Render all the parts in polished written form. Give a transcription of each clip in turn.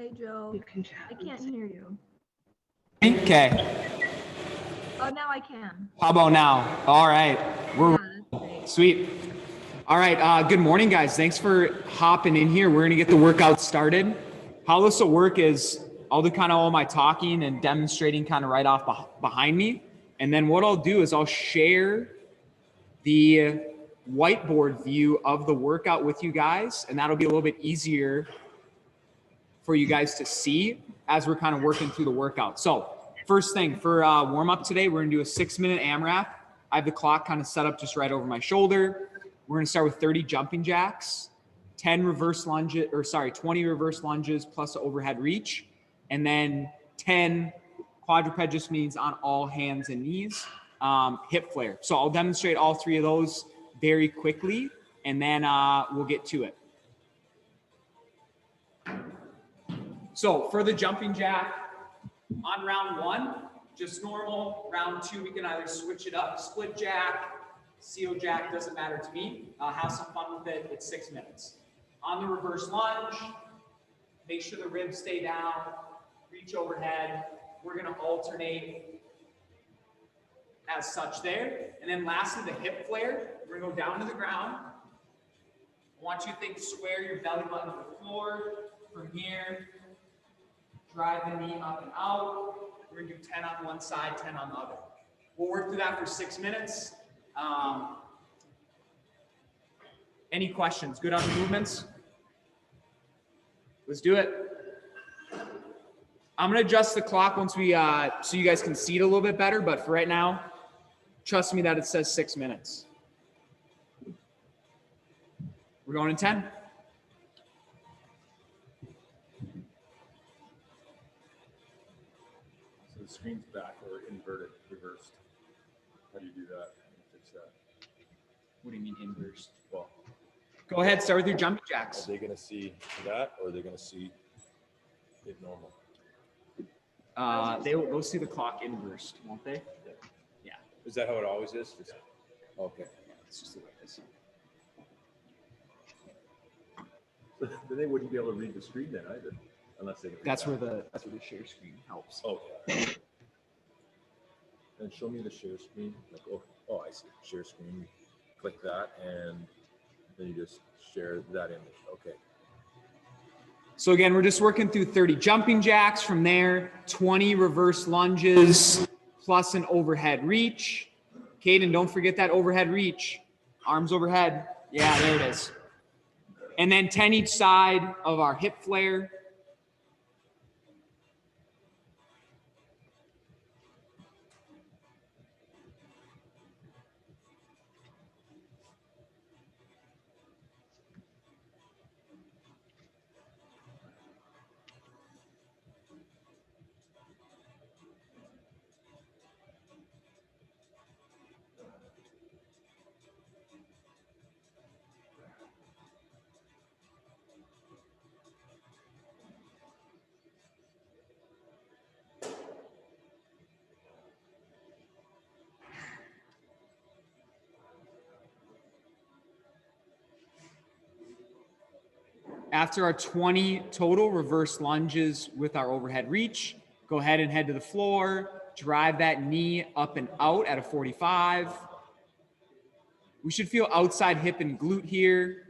Hey, Joe. I can't hear you. Okay. Oh, now I can. How about now? All right. Yeah, that's great. Sweet. All right. Good morning, guys. Thanks for hopping in here. We're going to get the workout started. How this will work is I'll do kind of all my talking and demonstrating kind of right off behind me. And then what I'll do is I'll share the whiteboard view of the workout with you guys. And that'll be a little bit easier for you guys to see as we're kind of working through the workout. So first thing for warm up today, we're gonna do a 6-minute AMRAP. I have the clock kind of set up just right over my shoulder. We're gonna start with 30 jumping jacks, 20 reverse lunges plus an overhead reach, and then 10 quadruped just means on all hands and knees, hip flare. So I'll demonstrate all three of those very quickly, and then we'll get to it. So for the jumping jack, on round 1, just normal. Round 2, we can either switch it up, split jack, CO jack, doesn't matter to me. Have some fun with it. It's 6 minutes. On the reverse lunge, make sure the ribs stay down, reach overhead. We're gonna alternate as such there. And then lastly, the hip flare. We're gonna go down to the ground. I want you to think square your belly button to the floor. From here, drive the knee up and out. We're gonna do 10 on one side, 10 on the other. We'll work through that for 6 minutes. Any questions? Good on the movements? Let's do it. I'm gonna adjust the clock once we, so you guys can see it a little bit better, but for right now, trust me that it says 6 minutes. We're going in 10. The screen's back or inverted, reversed. How do you do that? Fix that. What do you mean inverse? Well, go ahead, start with your jumping jacks. are they going to see that or are they going to see it normal? They'll see the clock inversed, won't they? Yeah. Is that how it always is? Okay. Yeah, it's just the way it is. Then they wouldn't be able to read the screen then either, unless they. That's where the share screen helps. Oh, yeah. And show me the share screen. Like, oh, I see. Share screen. Click that, and then you just share that image. Okay. So again, we're just working through 30 jumping jacks. From there, 20 reverse lunges plus an overhead reach. Caden, don't forget that overhead reach. Arms overhead. Yeah, there it is. And then 10 each side of our hip flare. After our 20 total reverse lunges with our overhead reach, go ahead and head to the floor, drive that knee up and out at a 45. We should feel outside hip and glute here.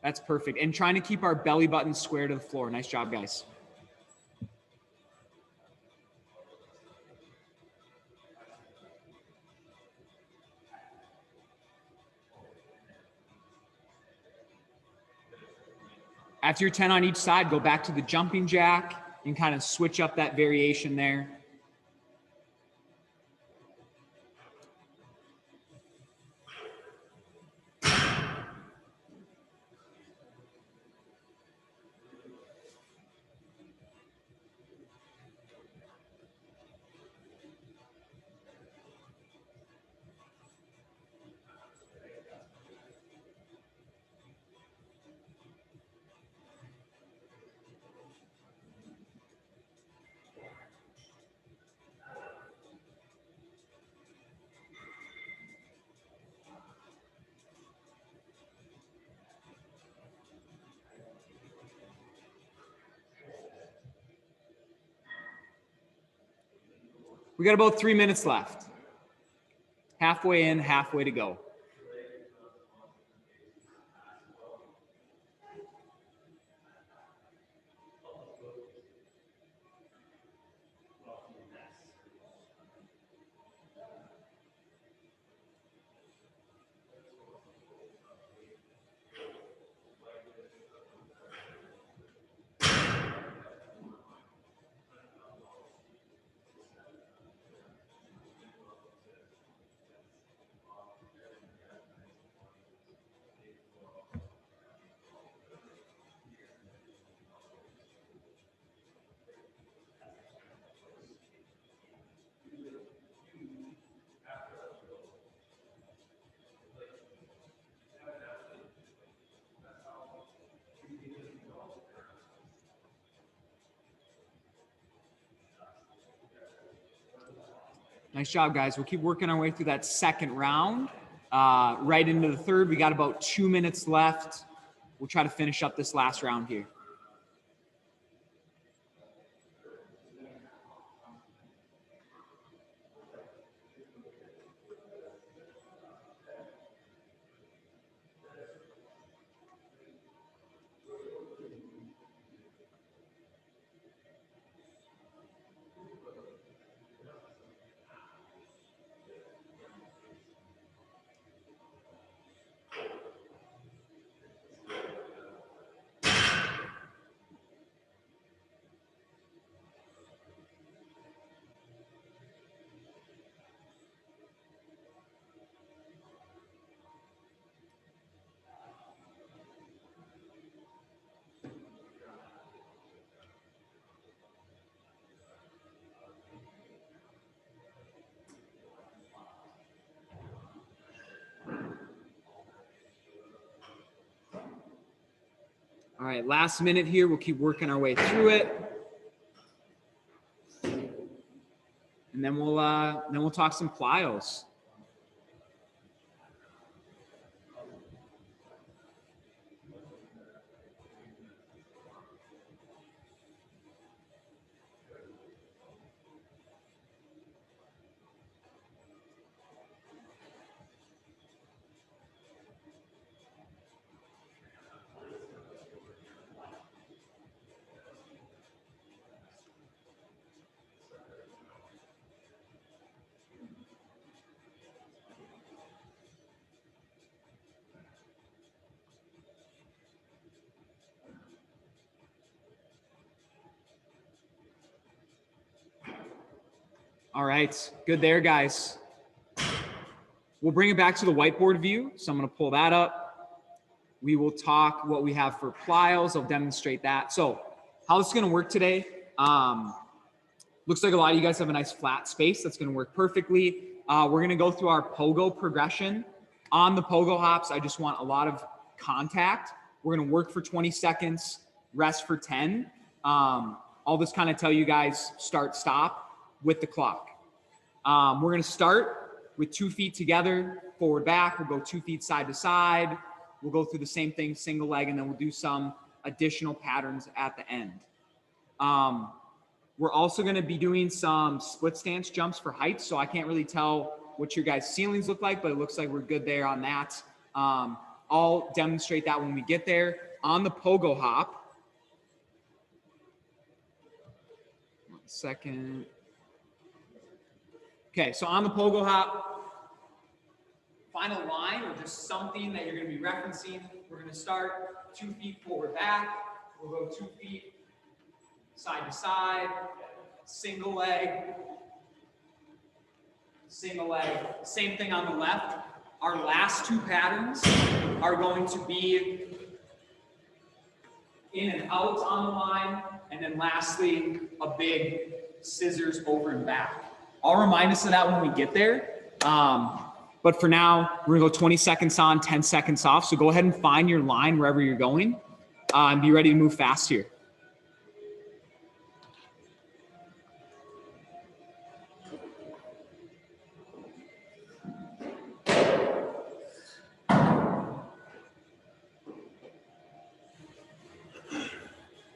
That's perfect. And trying to keep our belly button square to the floor. Nice job, guys. After your 10 on each side, go back to the jumping jack and kind of switch up that variation there. We got about 3 minutes left. Halfway in, halfway to go. Nice job, guys. We'll keep working our way through that second round. Right into the third. We got about 2 minutes left. We'll try to finish up this last round here. All right, last minute here. We'll keep working our way through it. And then we'll talk some plyos. All right, good there, guys. We'll bring it back to the whiteboard view. So I'm going to pull that up. We will talk what we have for plyos. I'll demonstrate that. So how this is going to work today. Looks like a lot of you guys have a nice flat space. That's going to work perfectly. We're going to go through our pogo progression. On the pogo hops, I just want a lot of contact. We're going to work for 20 seconds, rest for 10. I'll just kind of tell you guys start, stop with the clock. We're going to start with 2 feet together, forward, back. We'll go 2 feet side to side. We'll go through the same thing, single leg, and then we'll do some additional patterns at the end. We're also going to be doing some split stance jumps for heights. So I can't really tell what your guys' ceilings look like, but it looks like we're good there on that. I'll demonstrate that when we get there. On the pogo hop, 1 second. Okay, so on the pogo hop, find a line or just something that you're going to be referencing. We're going to start 2 feet forward, back. We'll go 2 feet side to side, single leg, single leg. Same thing on the left. Our last 2 patterns are going to be in and out on the line, and then lastly, a big scissors over and back. I'll remind us of that when we get there. But for now, we're gonna go 20 seconds on, 10 seconds off. So go ahead and find your line wherever you're going and be ready to move fast here.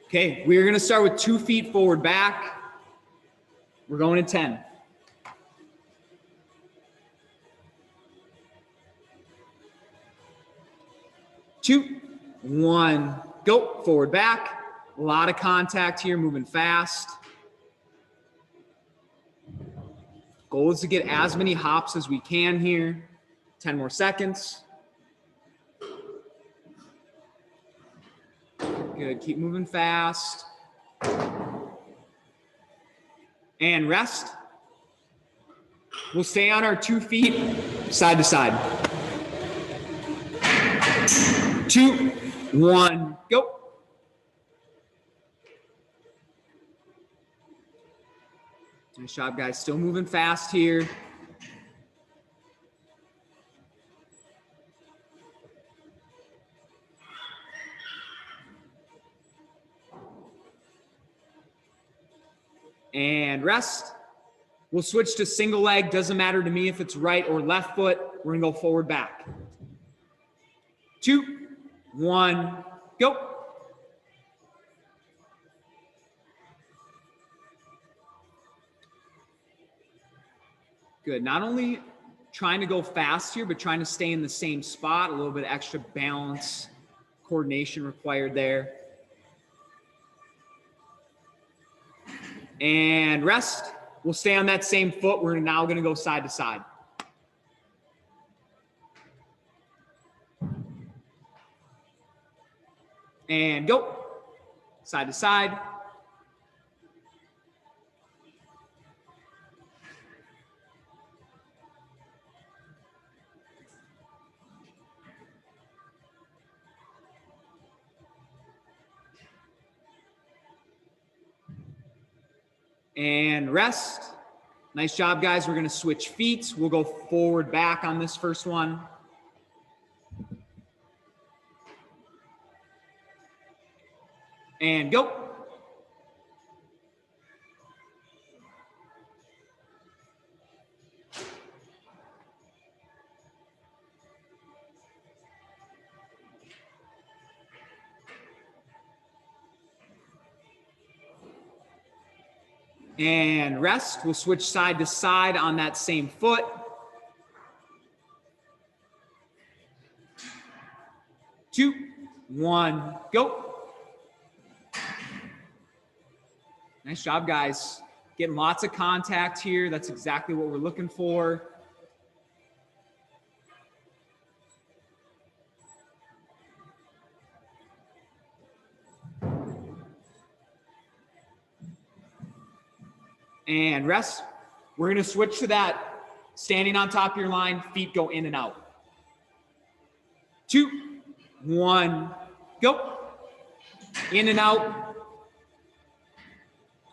Okay, we're gonna start with 2 feet forward, back. We're going to 10. 2, 1, go. Forward, back. A lot of contact here, moving fast. Goal is to get as many hops as we can here. 10 more seconds. Good, keep moving fast. And rest. We'll stay on our 2 feet, side to side. 2, 1, go. Nice job, guys. Still moving fast here. And rest. We'll switch to single leg. Doesn't matter to me if it's right or left foot. We're gonna go forward, back. 2, 1, go. Good. Not only trying to go fast here, but trying to stay in the same spot. A little bit extra balance, coordination required there. And rest. We'll stay on that same foot. We're now going to go side to side. And go. Side to side. And rest. Nice job, guys. We're going to switch feet. We'll go forward, back on this first one. And go. And rest. We'll switch side to side on that same foot. Two, one, go. Nice job, guys. Getting lots of contact here. That's exactly what we're looking for. And rest. We're going to switch to that standing on top of your line, feet go in and out. 2, 1, go. In and out.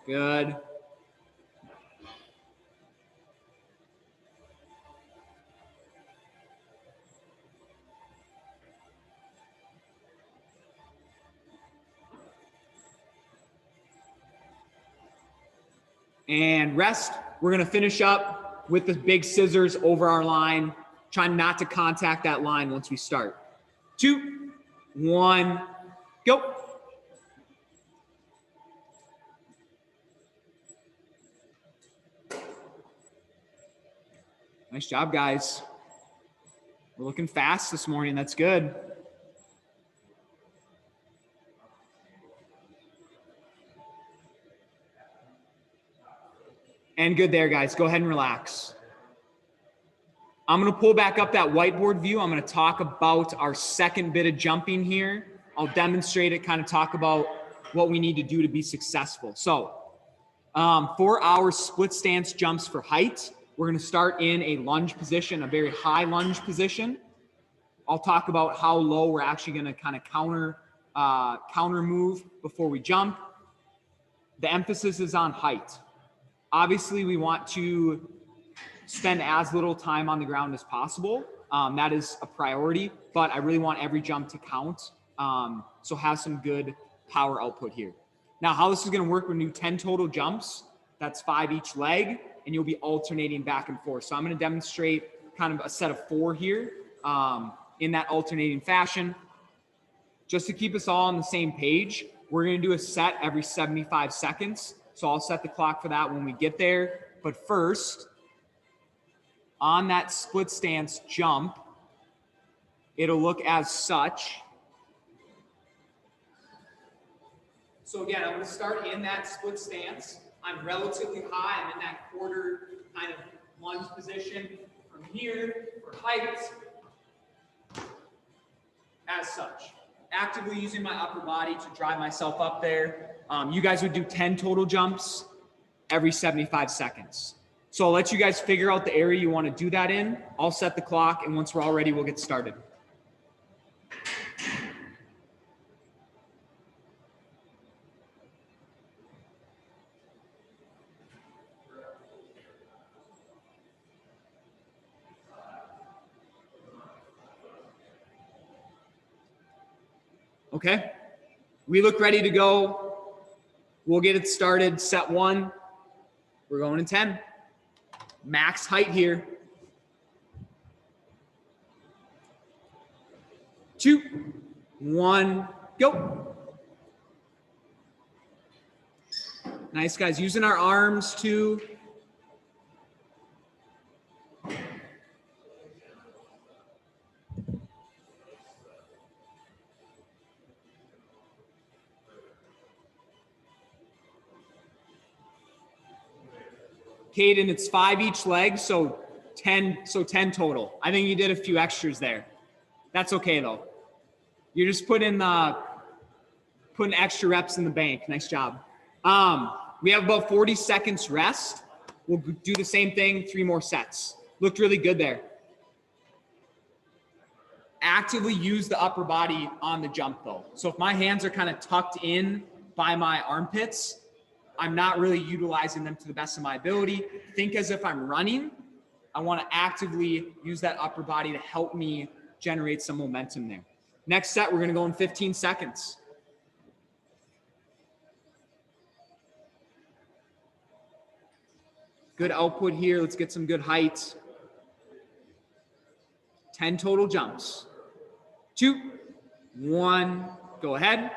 Good. And rest. We're going to finish up with the big scissors over our line, trying not to contact that line once we start. 2, 1, go. Nice job, guys. We're looking fast this morning. That's good. And good there, guys. Go ahead and relax. I'm going to pull back up that whiteboard view. I'm going to talk about our second bit of jumping here. I'll demonstrate it, kind of talk about what we need to do to be successful. So for our split stance jumps for height, we're going to start in a lunge position, a very high lunge position. I'll talk about how low we're actually going to kind of counter move before we jump. The emphasis is on height. Obviously, we want to spend as little time on the ground as possible. That is a priority, but I really want every jump to count. So have some good power output here. Now, how this is going to work, we're going to do 10 total jumps. That's 5 each leg, and you'll be alternating back and forth. So I'm going to demonstrate kind of a set of 4 here in that alternating fashion. Just to keep us all on the same page, we're going to do a set every 75 seconds. So I'll set the clock for that when we get there. But first, on that split stance jump, it'll look as such. So again, I'm going to start in that split stance. I'm relatively high. I'm in that quarter kind of lunge position from here for height as such. Actively using my upper body to drive myself up there. You guys would do 10 total jumps every 75 seconds. So I'll let you guys figure out the area you want to do that in. I'll set the clock, and once we're all ready, we'll get started. Okay, we look ready to go. We'll get it started. Set 1, we're going in 10. Max height here. 2, 1, go. Nice, guys. Using our arms too. Caden, it's 5 each leg, so 10 total. I think you did a few extras there. That's okay though. You're just putting extra reps in the bank. Nice job. We have about 40 seconds rest. We'll do the same thing, 3 more sets. Looked really good there. Actively use the upper body on the jump though. So if my hands are kind of tucked in by my armpits, I'm not really utilizing them to the best of my ability. Think as if I'm running. I want to actively use that upper body to help me generate some momentum there. Next set, we're going to go in 15 seconds. Good output here. Let's get some good height. 10 total jumps. 2, 1, go ahead.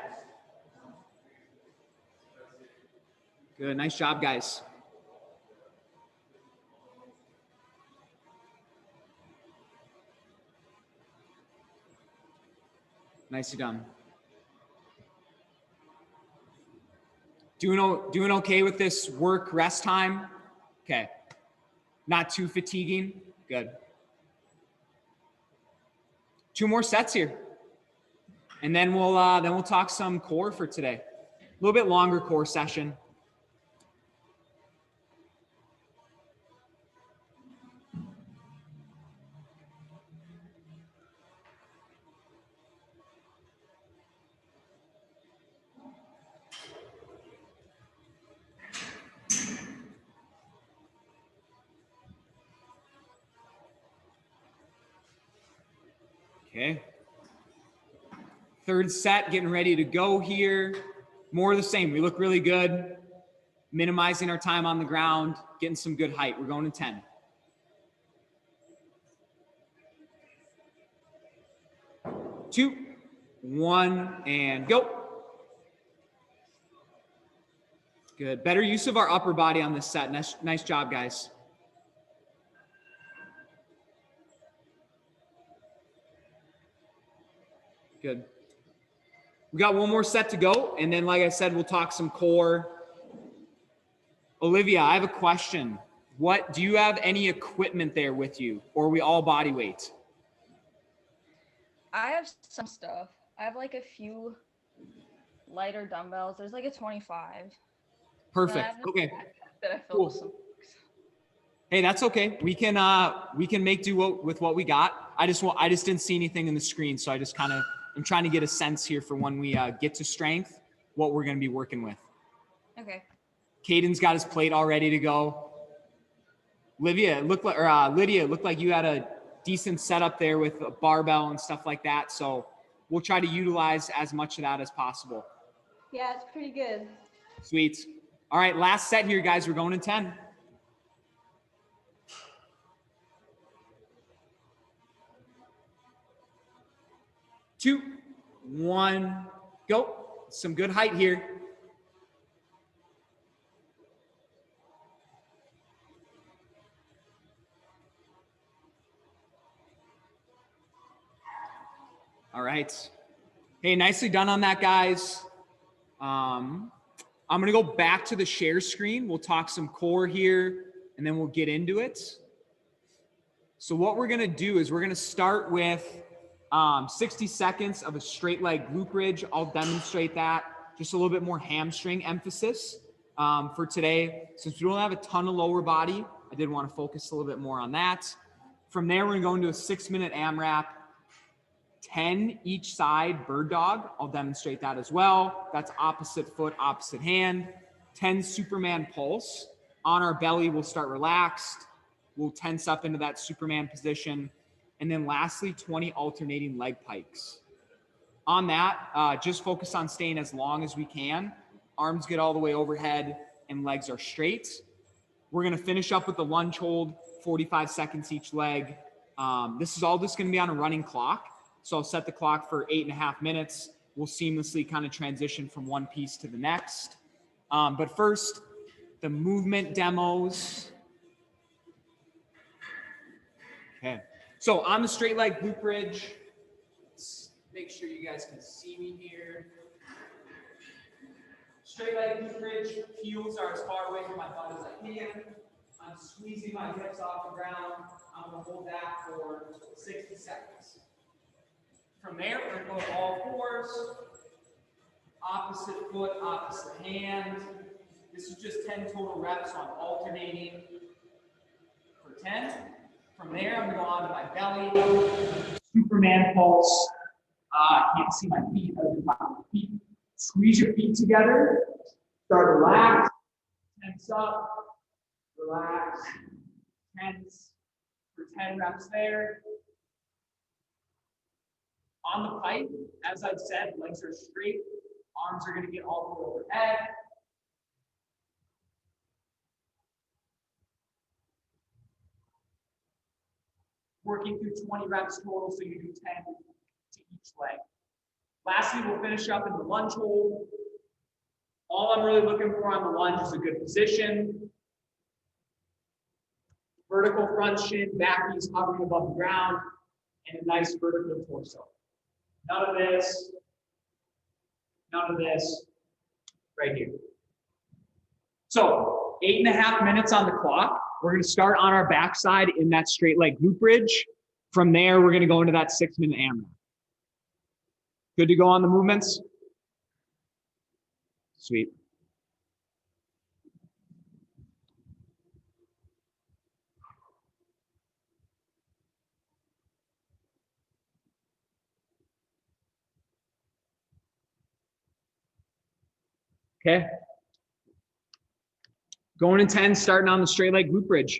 Good, nice job, guys. Nicely done. Doing okay with this work rest time? Okay. Not too fatiguing? Good. 2 more sets here. And then we'll talk some core for today. A little bit longer core session. Okay. 3rd set, getting ready to go here. More of the same. We look really good. Minimizing our time on the ground, getting some good height. We're going to 10. 2, 1, and go. Good. Better use of our upper body on this set. Nice job, guys. Good. We got 1 more set to go, and then, like I said, we'll talk some core. Olivia, I have a question. Do you have any equipment there with you, or are we all body weight? I have some stuff. I have like a few lighter dumbbells. There's like a 25. Perfect. Okay. That I filled Cool. with some. Hey, that's okay. We can make do with what we got. I just didn't see anything in the screen, so I'm trying to get a sense here for when we get to strength, what we're going to be working with. Okay. Caden's got his plate all ready to go. Lydia, it looked like you had a decent setup there with a barbell and stuff like that. So we'll try to utilize as much of that as possible. Yeah, it's pretty good. Sweet. All right, last set here, guys. We're going in 10. Two, 1, go. Some good height here. All right. Hey, nicely done on that, guys. I'm going to go back to the share screen. We'll talk some core here, and then we'll get into it. So what we're going to do is we're going to start with 60 seconds of a straight leg glute bridge. I'll demonstrate that. Just a little bit more hamstring emphasis for today. Since we don't have a ton of lower body, I did want to focus a little bit more on that. From there, we're going to go into a 6-minute AMRAP, 10 each side bird dog. I'll demonstrate that as well. That's opposite foot, opposite hand. 10 Superman pulse. On our belly, we'll start relaxed. We'll tense up into that Superman position. And then lastly, 20 alternating leg pikes. On that, just focus on staying as long as we can. Arms get all the way overhead and legs are straight. We're going to finish up with the lunge hold, 45 seconds each leg. This is all just going to be on a running clock. So I'll set the clock for 8.5 minutes. We'll seamlessly kind of transition from one piece to the next. But first, the movement demos. Okay. So on the straight leg glute bridge, let's make sure you guys can see me here. Straight leg glute bridge, heels are as far away from my butt as I can. I'm squeezing my hips off the ground. I'm going to hold that for 60 seconds. From there, we're going to go to all fours. Opposite foot, opposite hand. This is just 10 total reps, so I'm alternating for 10. From there, I'm going to go on to my belly. Superman pulse. You can't see my feet. Squeeze your feet together. Start to relax. Tense up. Relax. Tense. For 10 reps there. On the pipe, as I've said, legs are straight. Arms are going to get all the way overhead. Working through 20 reps total, so you do 10 to each leg. Lastly, we'll finish up in the lunge hold. All I'm really looking for on the lunge is a good position. Vertical front shin, back knees hovering above the ground, and a nice vertical torso. None of this, right here. So 8.5 minutes on the clock. We're going to start on our backside in that straight leg glute bridge. From there, we're going to go into that 6-minute AMRAP. Good to go on the movements? Sweet. Okay. Going in 10, starting on the straight leg glute bridge.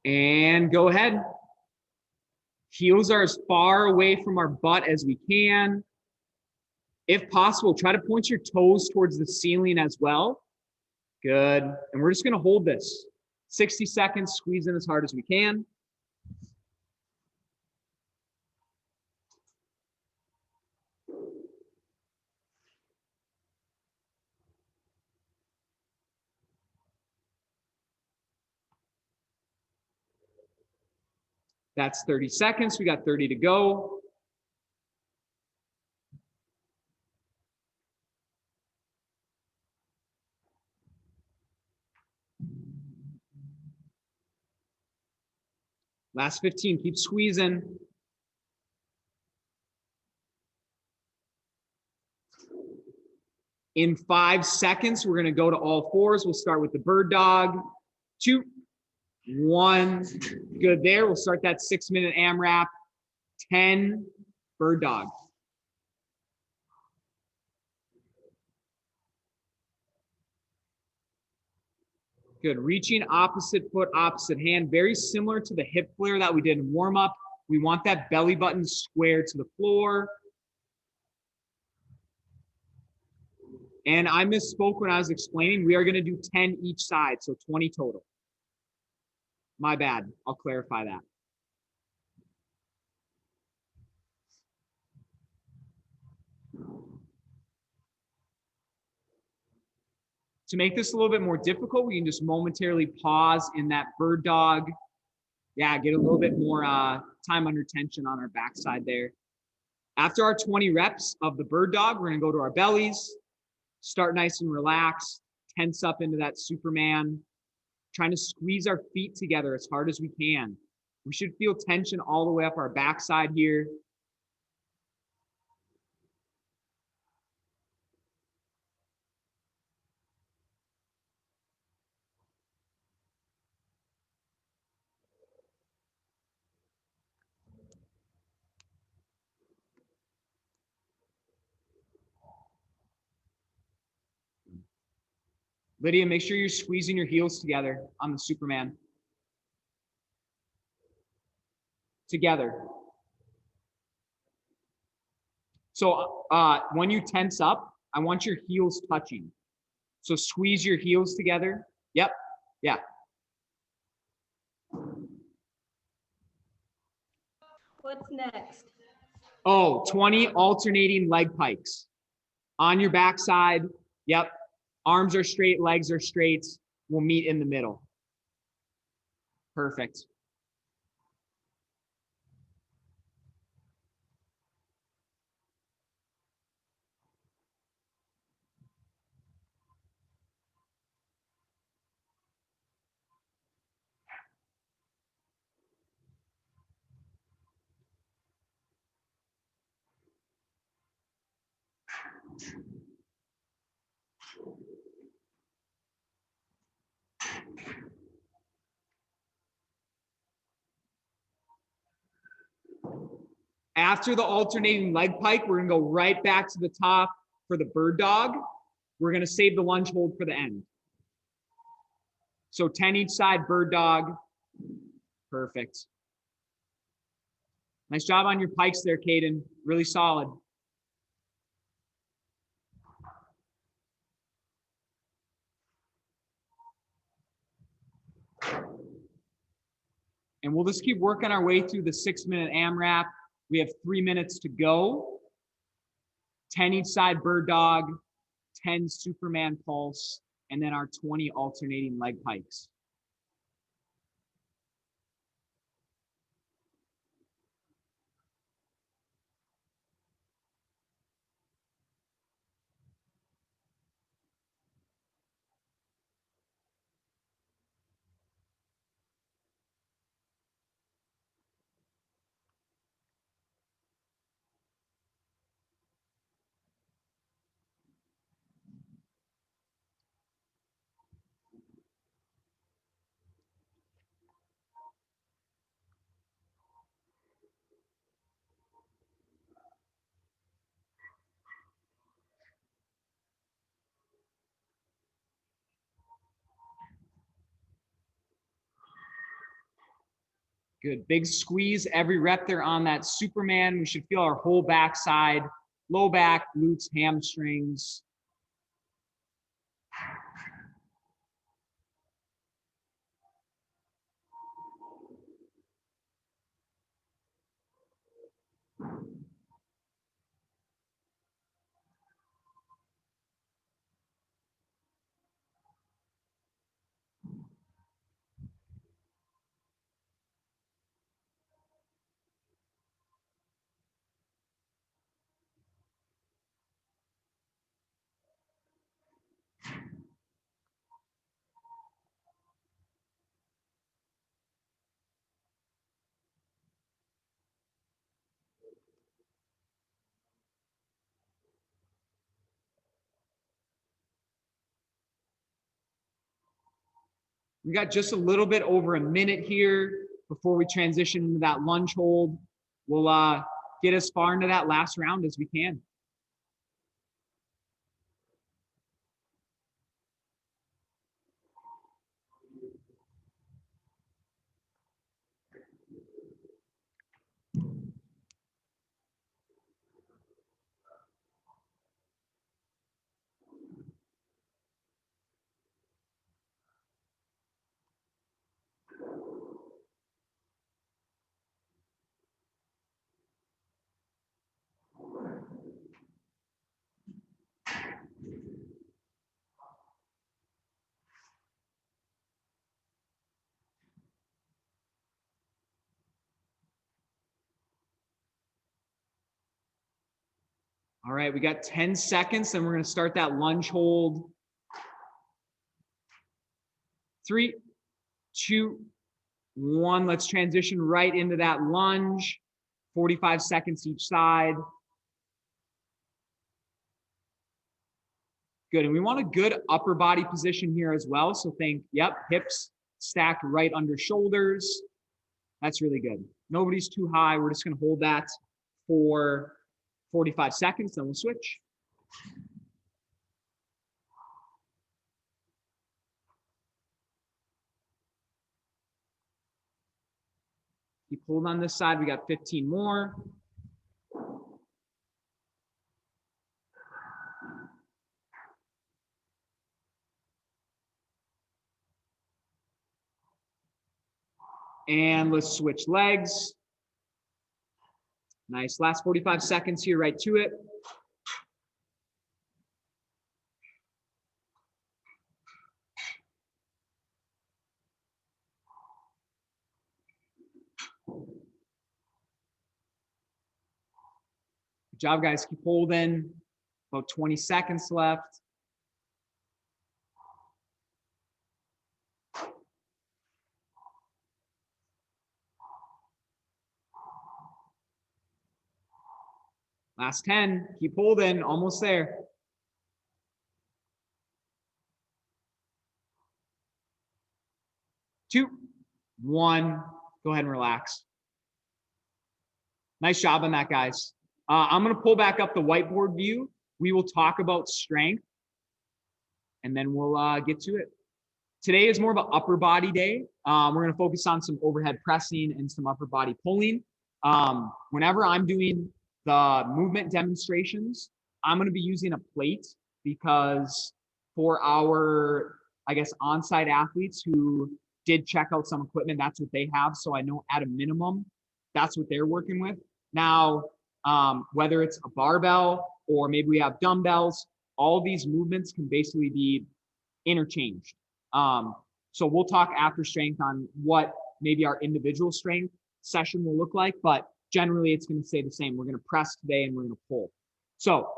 And go ahead. Heels are as far away from our butt as we can. If possible, try to point your toes towards the ceiling as well. Good. And we're just going to hold this. 60 seconds, squeeze in as hard as we can. That's 30 seconds. We got 30 to go. Last 15, keep squeezing. In 5 seconds, we're gonna go to all fours. We'll start with the bird dog. 2, 1, good there. We'll start that 6-minute AMRAP. 10, bird dog. Good, reaching opposite foot, opposite hand. Very similar to the hip flare that we did in warm up. We want that belly button square to the floor. And I misspoke when I was explaining. We are gonna do 10 each side, so 20 total. My bad, I'll clarify that. To make this a little bit more difficult, we can just momentarily pause in that bird dog. Yeah, get a little bit more time under tension on our backside there. After our 20 reps of the bird dog, we're gonna go to our bellies, start nice and relaxed, tense up into that Superman, trying to squeeze our feet together as hard as we can. We should feel tension all the way up our backside here. Lydia, make sure you're squeezing your heels together on the Superman. Together. So when you tense up, I want your heels touching. So squeeze your heels together. Yep. Yeah. What's next? Oh, 20 alternating leg pikes on your backside. Yep. Arms are straight, legs are straight. We'll meet in the middle. Perfect. After the alternating leg pike, we're gonna go right back to the top for the bird dog. We're gonna save the lunge hold for the end. So 10 each side, bird dog. Perfect. Nice job on your pikes there, Caden. Really solid. And we'll just keep working our way through the 6-minute AMRAP. We have 3 minutes to go. 10 each side bird dog, 10 Superman pulse, and then our 20 alternating leg pikes. Good. Big squeeze every rep there on that Superman. We should feel our whole backside, low back, glutes, hamstrings. We got just a little bit over a minute here before we transition into that lunge hold. We'll get as far into that last round as we can. All right, we got 10 seconds, then we're going to start that lunge hold. 3, 2, 1. Let's transition right into that lunge. 45 seconds each side. Good. And we want a good upper body position here as well. So think, yep, hips stacked right under shoulders. That's really good. Nobody's too high. We're just going to hold that for 45 seconds, then we'll switch. Keep holding on this side. We got 15 more. And let's switch legs. Nice. Last 45 seconds here, right to it. Good job, guys. Keep holding. About 20 seconds left. Last 10. Keep holding. Almost there. Two, one. Go ahead and relax. Nice job on that, guys. I'm going to pull back up the whiteboard view. We will talk about strength, and then we'll get to it. Today is more of an upper body day. We're going to focus on some overhead pressing and some upper body pulling. Whenever I'm doing the movement demonstrations, I'm going to be using a plate because for our, I guess, on-site athletes who did check out some equipment, that's what they have. So I know at a minimum, that's what they're working with. Now, whether it's a barbell or maybe we have dumbbells, all these movements can basically be interchanged. So we'll talk after strength on what maybe our individual strength session will look like, but generally it's going to stay the same. We're going to press today and we're going to pull. So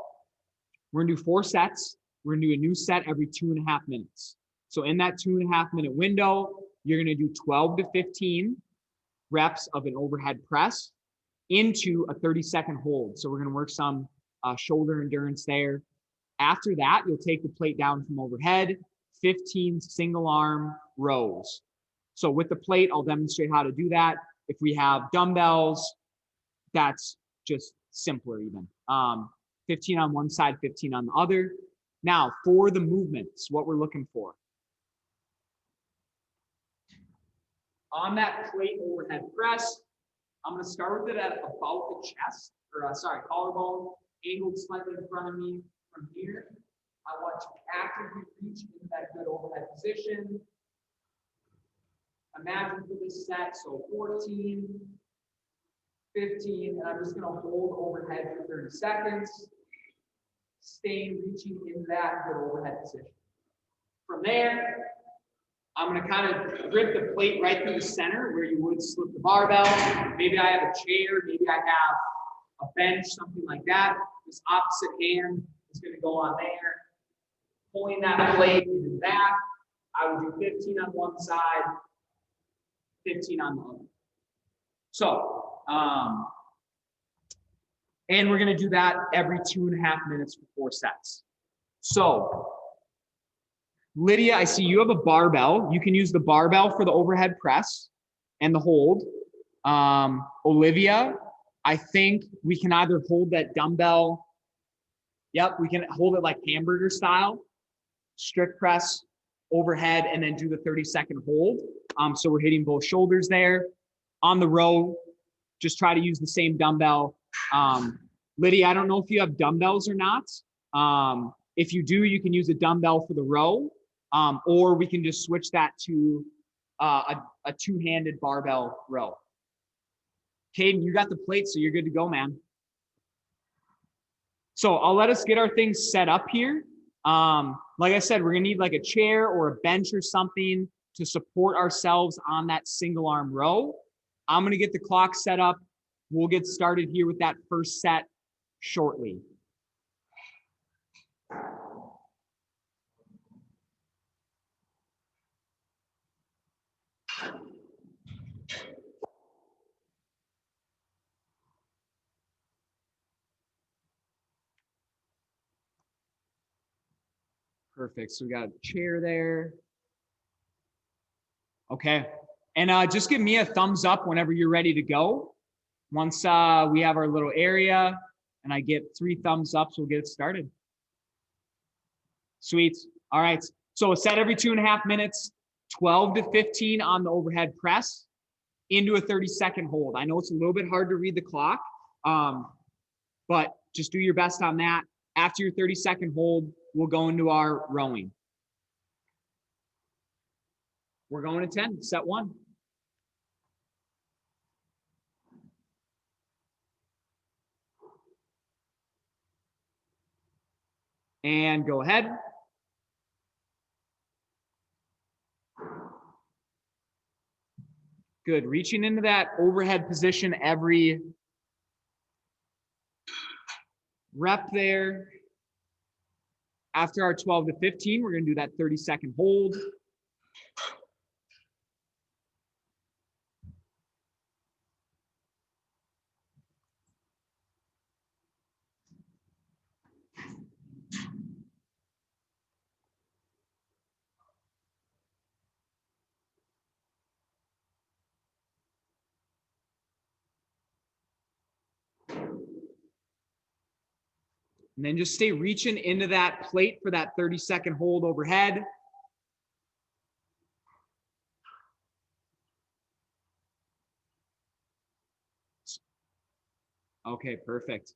we're going to do 4 sets. We're going to do a new set every 2.5 minutes. So in that 2.5 minute window, you're going to do 12 to 15 reps of an overhead press into a 30-second hold. So we're going to work some shoulder endurance there. After that, you'll take the plate down from overhead, 15 single arm rows. So with the plate, I'll demonstrate how to do that. If we have dumbbells, that's just simpler even. 15 on one side, 15 on the other. Now for the movements, what we're looking for. On that plate overhead press, I'm going to start with it at about the chest, or collarbone, angled slightly in front of me. From here, I want to actively reach into that good overhead position. Imagine for this set, so 14, 15, and I'm just going to hold overhead for 30 seconds, staying reaching into that good overhead position. From there, I'm going to kind of grip the plate right through the center where you would slip the barbell. Maybe I have a chair, maybe I have a bench, something like that. This opposite hand is going to go on there, pulling that plate into that. I would do 15 on one side, 15 on the other. So, and we're going to do that every 2.5 minutes for 4 sets. So, Lydia, I see you have a barbell. You can use the barbell for the overhead press and the hold. Olivia, I think we can either hold that dumbbell. Yep, we can hold it like hamburger style, strict press overhead, and then do the 30-second hold. So we're hitting both shoulders there. On the row, just try to use the same dumbbell. Lydia, I don't know if you have dumbbells or not. If you do, you can use a dumbbell for the row, or we can just switch that to a two-handed barbell row. Caden, you got the plate, so you're good to go, man. So I'll let us get our things set up here. Like I said, we're gonna need like a chair or a bench or something to support ourselves on that single arm row. I'm gonna get the clock set up. We'll get started here with that first set shortly. Perfect. So we got a chair there. Okay. And just give me a thumbs up whenever you're ready to go. Once we have our little area and I get 3 thumbs up, so we'll get it started. Sweet. All right. So set every 2.5 minutes, 12 to 15 on the overhead press into a 30-second hold. I know it's a little bit hard to read the clock, but just do your best on that. After your 30-second hold, we'll go into our rowing. We're going to 10, set 1. And go ahead. Good. Reaching into that overhead position every rep there. After our 12 to 15, we're going to do that 30-second hold. And then just stay reaching into that plate for that 30-second hold overhead. Okay, perfect.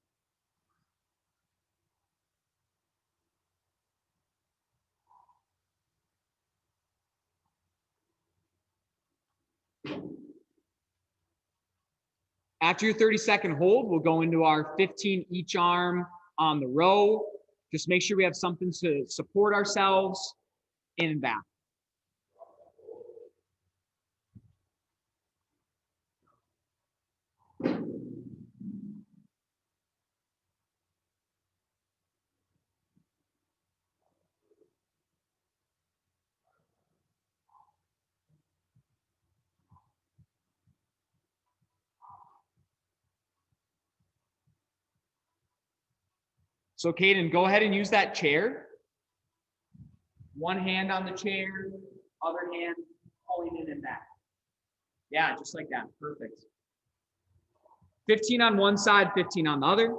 After your 30-second hold, we'll go into our 15 each arm on the row. Just make sure we have something to support ourselves in and back. So Caden, go ahead and use that chair. One hand on the chair, other hand pulling in and back. Yeah, just like that. Perfect. 15 on one side, 15 on the other.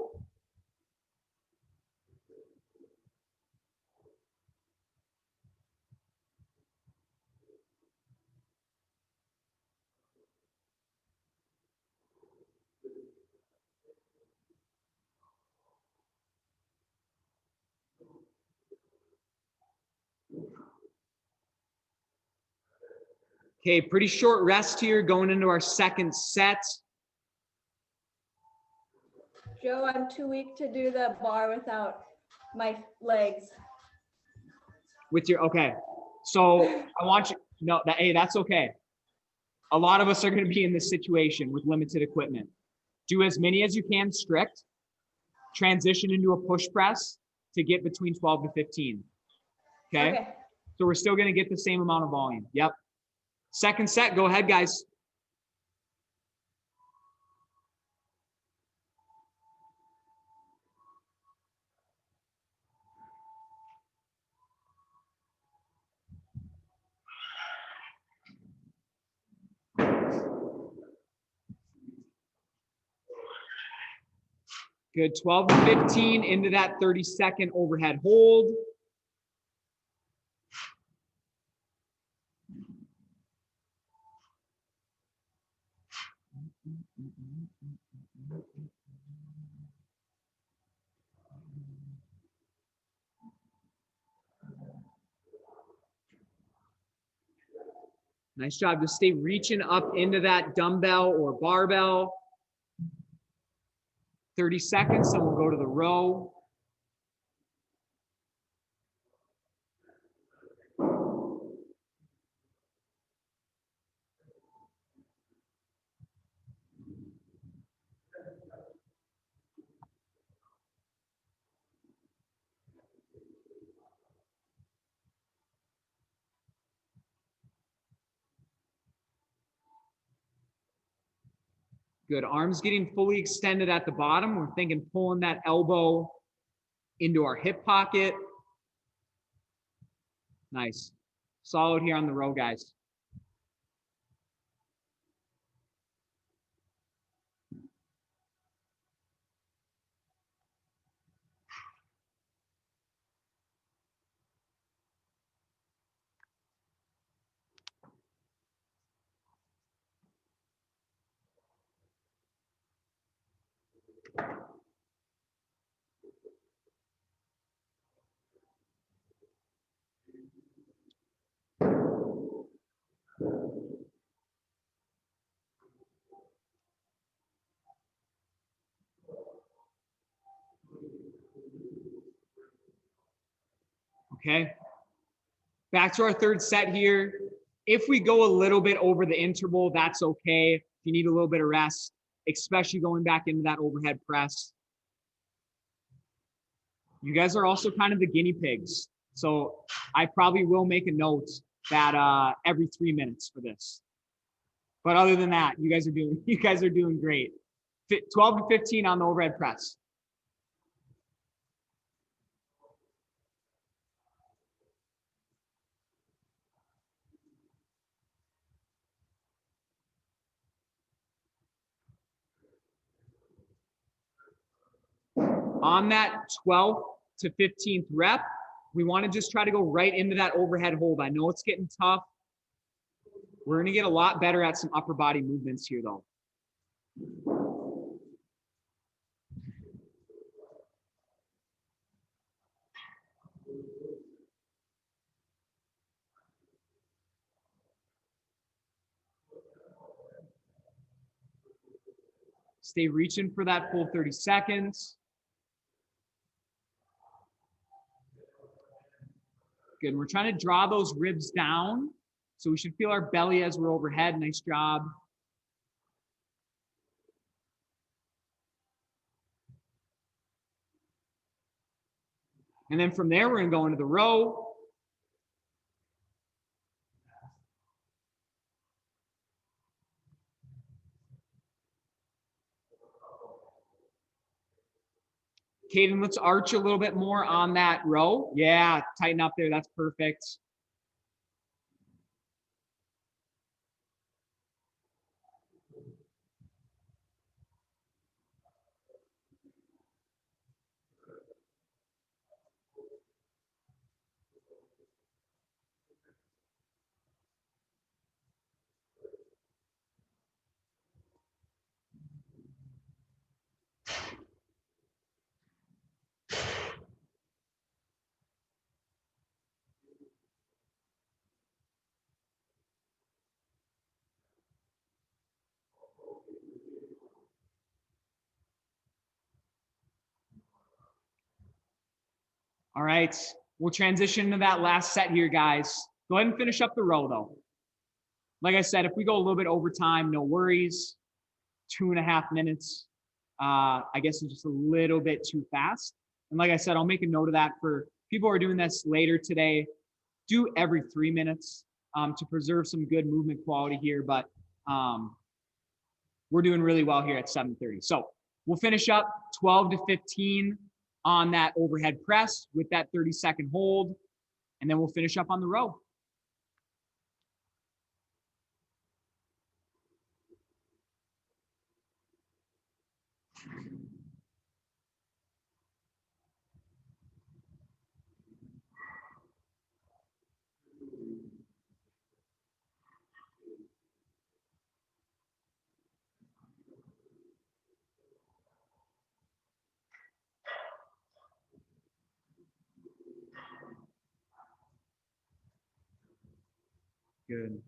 Okay, pretty short rest here going into our second set. Joe, I'm too weak to do the bar without my legs. With your, okay. So I want you, no, that, hey, that's okay. A lot of us are going to be in this situation with limited equipment. Do as many as you can strict, transition into a push press to get between 12 to 15. Okay. So we're still going to get the same amount of volume. Yep. Second set, go ahead, guys. Good, 12 to 15 into that 30-second overhead hold. Nice job. Just stay reaching up into that dumbbell or barbell. 30 seconds, then we'll go to the row. Good. Arms getting fully extended at the bottom. We're thinking pulling that elbow into our hip pocket. Nice. Solid here on the row, guys. Okay. Back to our third set here. If we go a little bit over the interval, that's okay. If you need a little bit of rest, especially going back into that overhead press. You guys are also kind of the guinea pigs. So I probably will make a note that every 3 minutes for this. But other than that, you guys are doing great. 12 to 15 on the overhead press. On that 12th to 15th rep, we want to just try to go right into that overhead hold. I know it's getting tough. We're going to get a lot better at some upper body movements here, though. Stay reaching for that full 30 seconds. Good. We're trying to draw those ribs down. So we should feel our belly as we're overhead. Nice job. And then from there, we're going to go into the row. Caden, let's arch a little bit more on that row. Yeah, tighten up there. That's perfect. All right, we'll transition to that last set here, guys. Go ahead and finish up the row, though. Like I said, if we go a little bit over time, no worries. 2.5 minutes, I guess it's just a little bit too fast. And like I said, I'll make a note of that for people who are doing this later today. Do every 3 minutes to preserve some good movement quality here. But we're doing really well here at 7:30. So we'll finish up 12 to 15 on that overhead press with that 30-second hold, and then we'll finish up on the row. Good.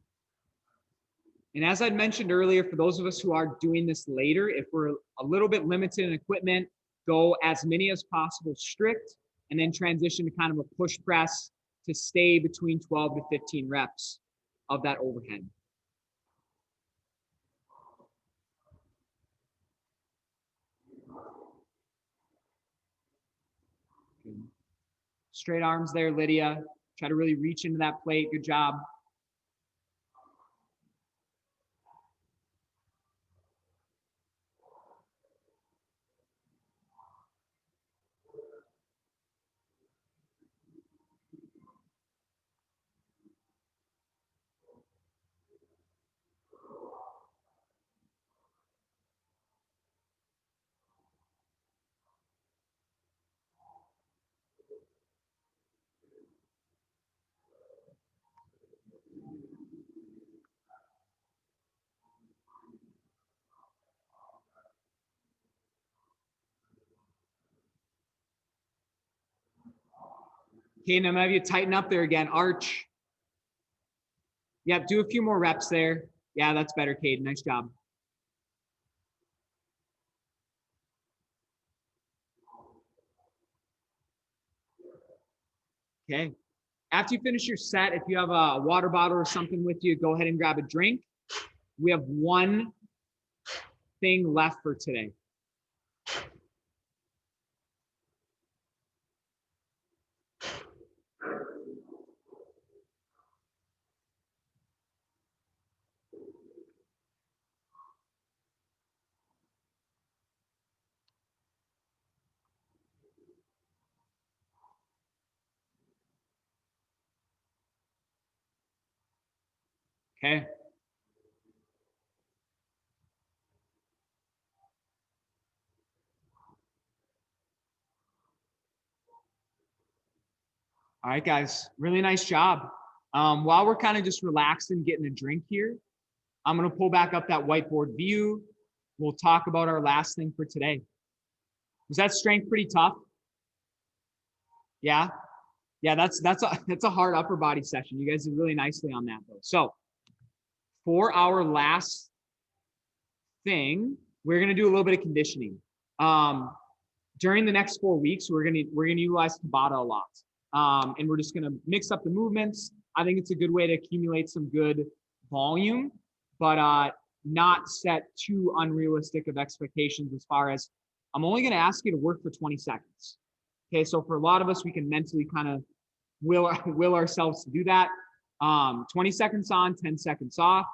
And as I mentioned earlier, for those of us who are doing this later, if we're a little bit limited in equipment, go as many as possible strict, and then transition to kind of a push press to stay between 12 to 15 reps of that overhead. Good. Straight arms there, Lydia. Try to really reach into that plate. Good job. Okay, now I'm gonna have you tighten up there again. Arch. Yep, do a few more reps there. Yeah, that's better, Cade. Nice job. Okay. After you finish your set, if you have a water bottle or something with you, go ahead and grab a drink. We have one thing left for today. Okay. All right, guys, really nice job. While we're kind of just relaxing, getting a drink here, I'm going to pull back up that whiteboard view. We'll talk about our last thing for today. Was that strength pretty tough? Yeah. Yeah, that's a hard upper body session. You guys did really nicely on that though. So for our last thing, we're going to do a little bit of conditioning. During the next 4 weeks, we're gonna utilize Tabata a lot. And we're just gonna mix up the movements. I think it's a good way to accumulate some good volume, but not set too unrealistic of expectations as far as I'm only gonna ask you to work for 20 seconds. Okay, so for a lot of us, we can mentally kind of will ourselves to do that. 20 seconds on, 10 seconds off.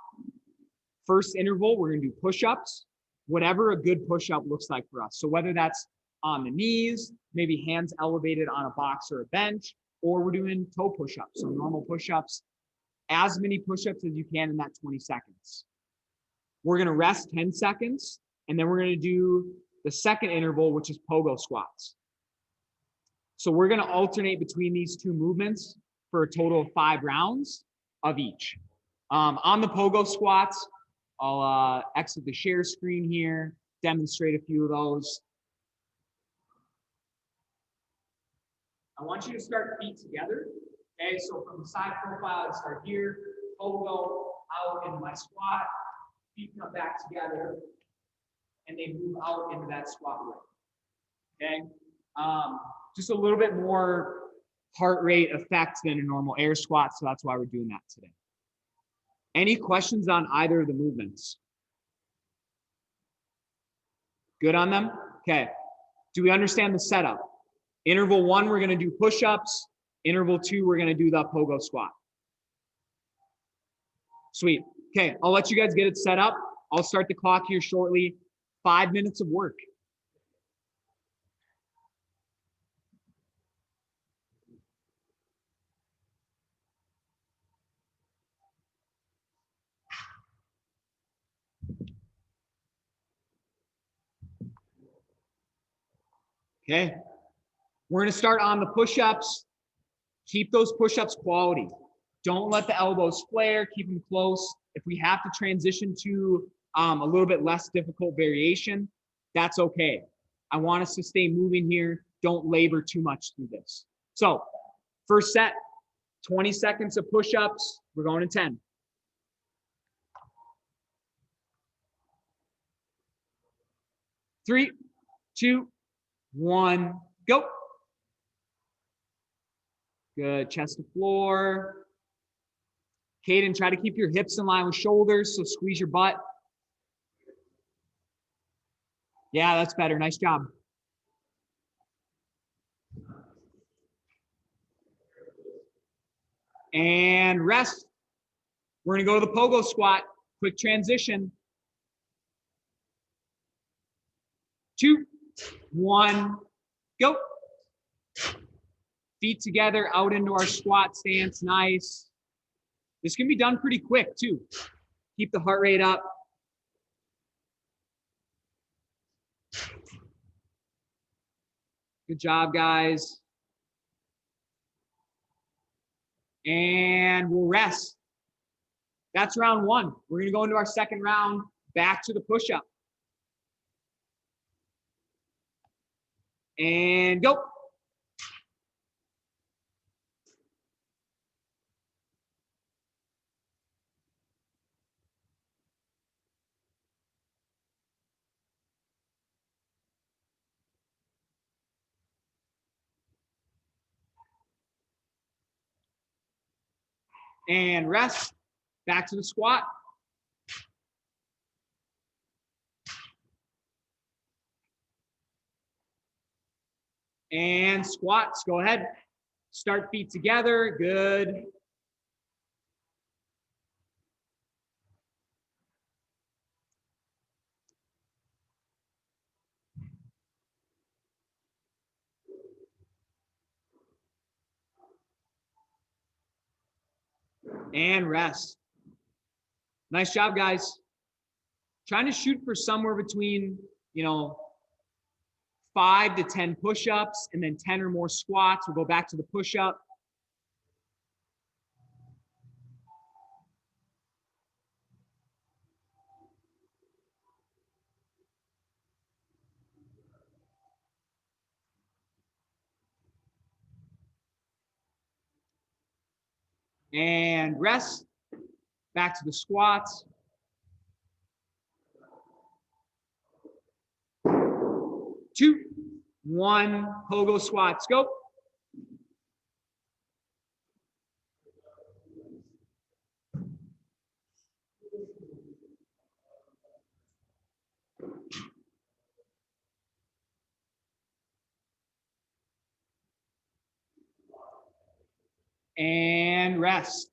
First interval, we're gonna do push-ups, whatever a good push-up looks like for us. So whether that's on the knees, maybe hands elevated on a box or a bench, or we're doing toe push-ups. So normal push-ups, as many push-ups as you can in that 20 seconds. We're gonna rest 10 seconds, and then we're gonna do the second interval, which is pogo squats. So we're gonna alternate between these two movements for a total of 5 rounds of each. On the pogo squats, I'll exit the share screen here, demonstrate a few of those. I want you to start feet together. Okay, so from the side profile, I start here, pogo, out into my squat, feet come back together, and they move out into that squat way. Okay, just a little bit more heart rate effect than a normal air squat, so that's why we're doing that today. Any questions on either of the movements? Good on them? Okay. Do we understand the setup? Interval 1, we're going to do push-ups. Interval 2, we're going to do the pogo squat. Sweet. Okay, I'll let you guys get it set up. I'll start the clock here shortly. 5 minutes of work. Okay. We're going to start on the push-ups. Keep those push-ups quality. Don't let the elbows flare. Keep them close. If we have to transition to a little bit less difficult variation, that's okay. I want us to stay moving here. Don't labor too much through this. So first set, 20 seconds of push-ups. We're going to 10. Three, two, one, go. Good, chest to floor. Caden, try to keep your hips in line with shoulders, so squeeze your butt. Yeah, that's better, nice job. And rest. We're gonna go to the pogo squat, quick transition. 2, 1, go. Feet together, out into our squat stance, nice. This can be done pretty quick too. Keep the heart rate up. Good job, guys. And we'll rest. That's round 1. We're gonna go into our second round, back to the push-up. And go. and rest. Back to the squat. And squats, go ahead. Start feet together, good. And rest. Nice job, guys. Trying to shoot for somewhere between, 5 to 10 push-ups and then 10 or more squats. We'll go back to the push-up. And rest. Back to the squats. 2, 1, pogo squats, go. And rest.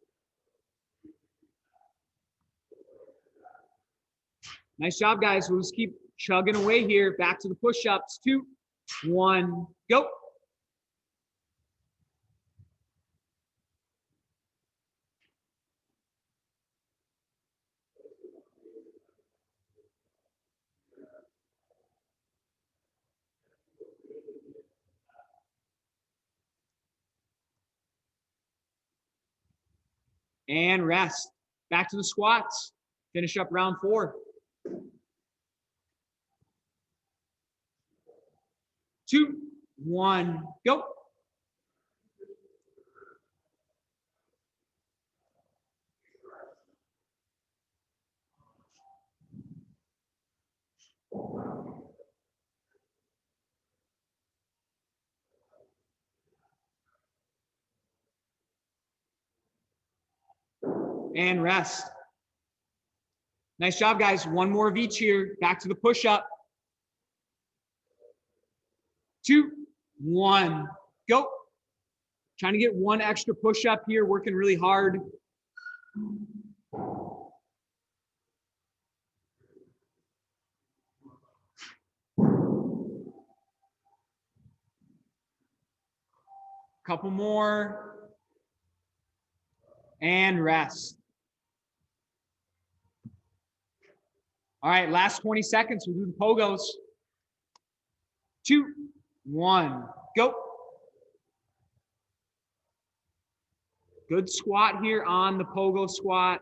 Nice job, guys. We'll just keep chugging away here. Back to the push-ups. 2, 1, go. And rest. Back to the squats. Finish up round 4. 2, 1, go. And rest. Nice job, guys. One more of each here. Back to the push-up. 2, 1, go. Trying to get one extra push-up here, working really hard. Couple more. And rest. All right, last 20 seconds. We'll do the pogos. 2, 1, go. Good squat here on the pogo squat.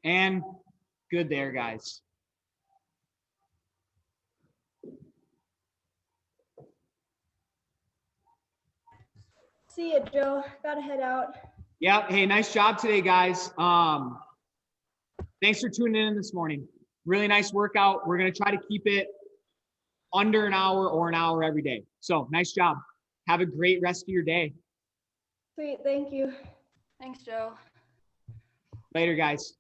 And good there, guys. See you, Joe. Gotta head out. Yep. Hey, nice job today, guys. Thanks for tuning in this morning. Really nice workout. We're going to try to keep it under an hour or an hour every day. So nice job. Have a great rest of your day. Sweet, thank you. Thanks, Joe. Later, guys.